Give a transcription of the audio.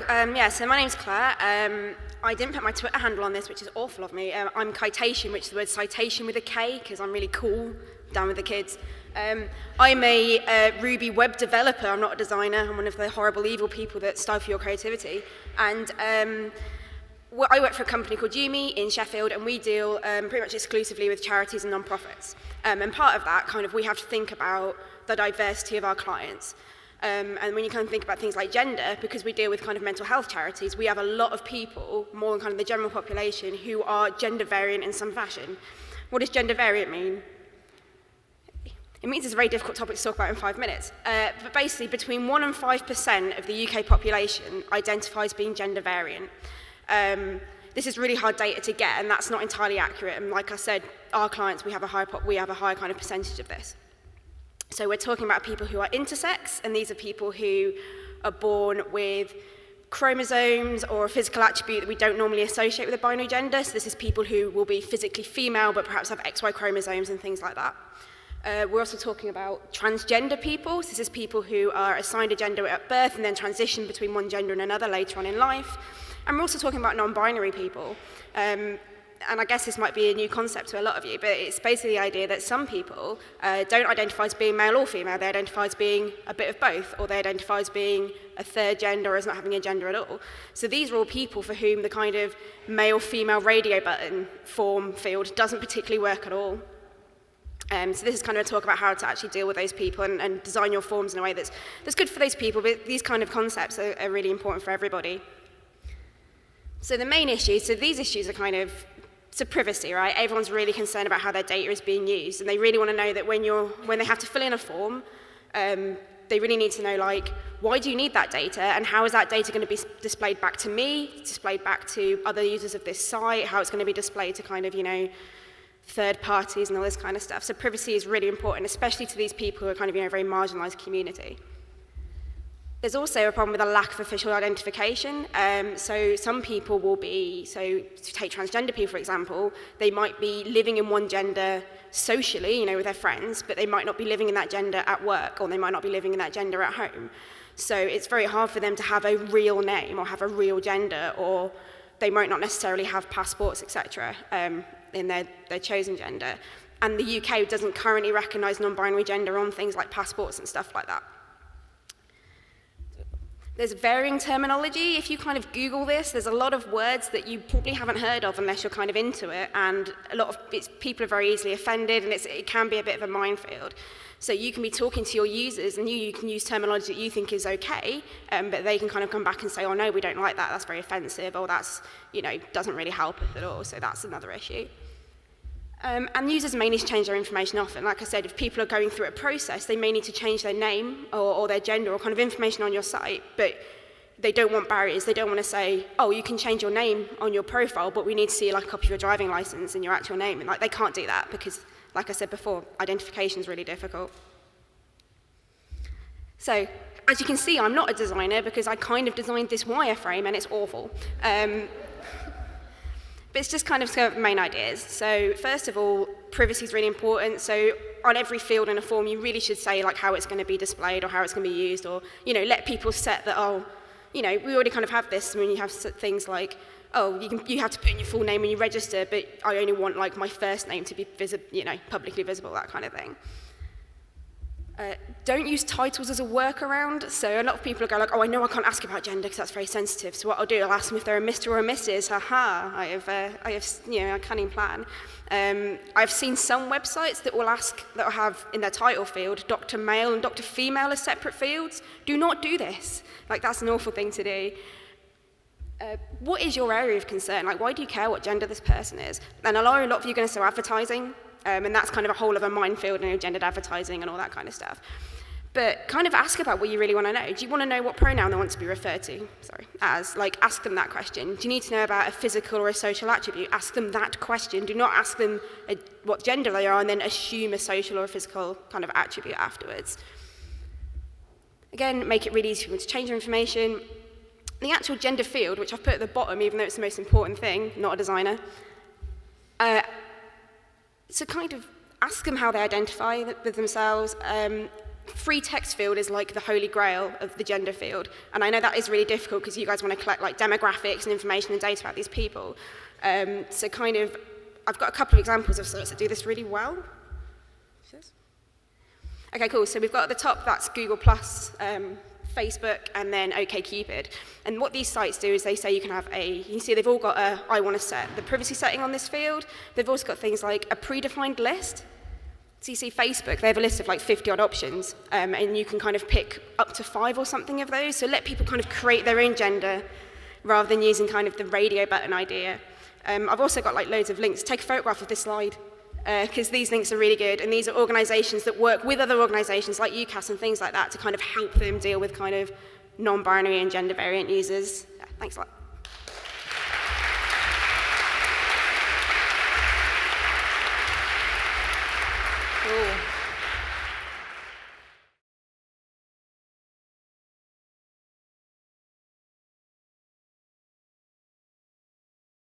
Cool. So my name's Claire. I didn't put my Twitter handle on this, which is awful of me. I'm Kitation, which is the word citation with a K, because I'm really cool, down with the kids. I'm a Ruby web developer. I'm not a designer. I'm one of the horrible, evil people that stifle your creativity. And I work for a company called Yumi in Sheffield, and we deal pretty much exclusively with charities and non-profits. And part of that, we have to think about the diversity of our clients. And when you think about things like gender, because we deal with mental health charities, we have a lot of people, more than the general population, who are gender variant in some fashion. What does gender variant mean? It means it's a very difficult topic to talk about in 5 minutes. But basically, between 1% and 5% of the UK population identifies being gender variant. This is really hard data to get, and that's not entirely accurate. And like I said, our clients, we have a high percentage of this. So we're talking about people who are intersex, and these are people who are born with chromosomes or a physical attribute that we don't normally associate with a binary gender. So this is people who will be physically female, but perhaps have XY chromosomes and things like that. We're also talking about transgender people. So this is people who are assigned a gender at birth and then transition between one gender and another later on in life. And we're also talking about non-binary people. And I guess this might be a new concept to a lot of you, but it's basically the idea that some people don't identify as being male or female. They identify as being a bit of both, or they identify as being a third gender or as not having a gender at all. So these are all people for whom the male-female radio button form field doesn't particularly work at all. So this is a talk about how to actually deal with those people and design your forms in a way that's good for those people, but these concepts are really important for everybody. So the main issues, these issues are so privacy, right? Everyone's really concerned about how their data is being used, and they really want to know that when they have to fill in a form, they really need to know, why do you need that data, and how is that data going to be displayed back to me, displayed back to other users of this site, how it's going to be displayed to third parties and all this kind of stuff. So privacy is really important, especially to these people who are a very marginalized community. There's also a problem with a lack of official identification. So some people will be, to take transgender people, for example, they might be living in one gender socially, with their friends, but they might not be living in that gender at work, or they might not be living in that gender at home. So it's very hard for them to have a real name or have a real gender, or they might not necessarily have passports, etc., in their chosen gender. And the UK doesn't currently recognise non-binary gender on things like passports and stuff like that. There's varying terminology. If you Google this, there's a lot of words that you probably haven't heard of unless you're into it, and a lot of people are very easily offended, and it can be a bit of a minefield. So you can be talking to your users, and you can use terminology that you think is okay, but they can come back and say, oh no, we don't like that, that's very offensive, or that's, doesn't really help us at all, so that's another issue. And users may need to change their information often. Like I said, if people are going through a process, they may need to change their name or their gender or information on your site, but they don't want barriers. They don't want to say, oh, you can change your name on your profile, but we need to see a copy of your driving license and your actual name. And they can't do that because, like I said before, identification is really difficult. So, as you can see, I'm not a designer because I designed this wireframe and it's awful. But it's just the main ideas. So first of all, privacy is really important. So on every field in a form, you really should say how it's going to be displayed or how it's going to be used, or let people set that. We already have this when you have things like, you have to put in your full name when you register, but I only want my first name to be publicly visible, that kind of thing. Don't use titles as a workaround. So a lot of people go I know I can't ask about gender because that's very sensitive. So what I'll do, I'll ask them if they're a Mr. or a Mrs. Haha, I have a cunning plan. I've seen some websites that will have in their title field Dr. Male and Dr. Female as separate fields. Do not do this. That's an awful thing to do. What is your area of concern? Why do you care what gender this person is? And a lot of you are going to say advertising. And that's a whole of a minefield, gendered advertising and all that kind of stuff. But ask about what you really want to know. Do you want to know what pronoun they want to be referred to? As. Ask them that question. Do you need to know about a physical or a social attribute? Ask them that question. Do not ask them what gender they are and then assume a social or a physical attribute afterwards. Again, make it really easy for them to change their information. The actual gender field, which I've put at the bottom, even though it's the most important thing, not a designer, so ask them how they identify with themselves. free text field is like the holy grail of the gender field. And I know that is really difficult because you guys want to collect like demographics and information and data about these people. So kind of, I've got a couple of examples of sites that do this really well. Okay, cool. So we've got at the top, that's Google+, Facebook, and then OkCupid. And what these sites do is they say you can have you can see they've all got a I want to set the privacy setting on this field. They've also got things like a predefined list. So you see Facebook, they have a list of like 50 odd options, and you can kind of pick up to 5 or something of those. So let people kind of create their own gender rather than using kind of the radio button idea. I've also got like loads of links. Take a photograph of this slide, because these links are really good, and these are organizations that work with other organizations like UCAS and things like that to kind of help them deal with kind of non-binary and gender variant users. Yeah, thanks a lot.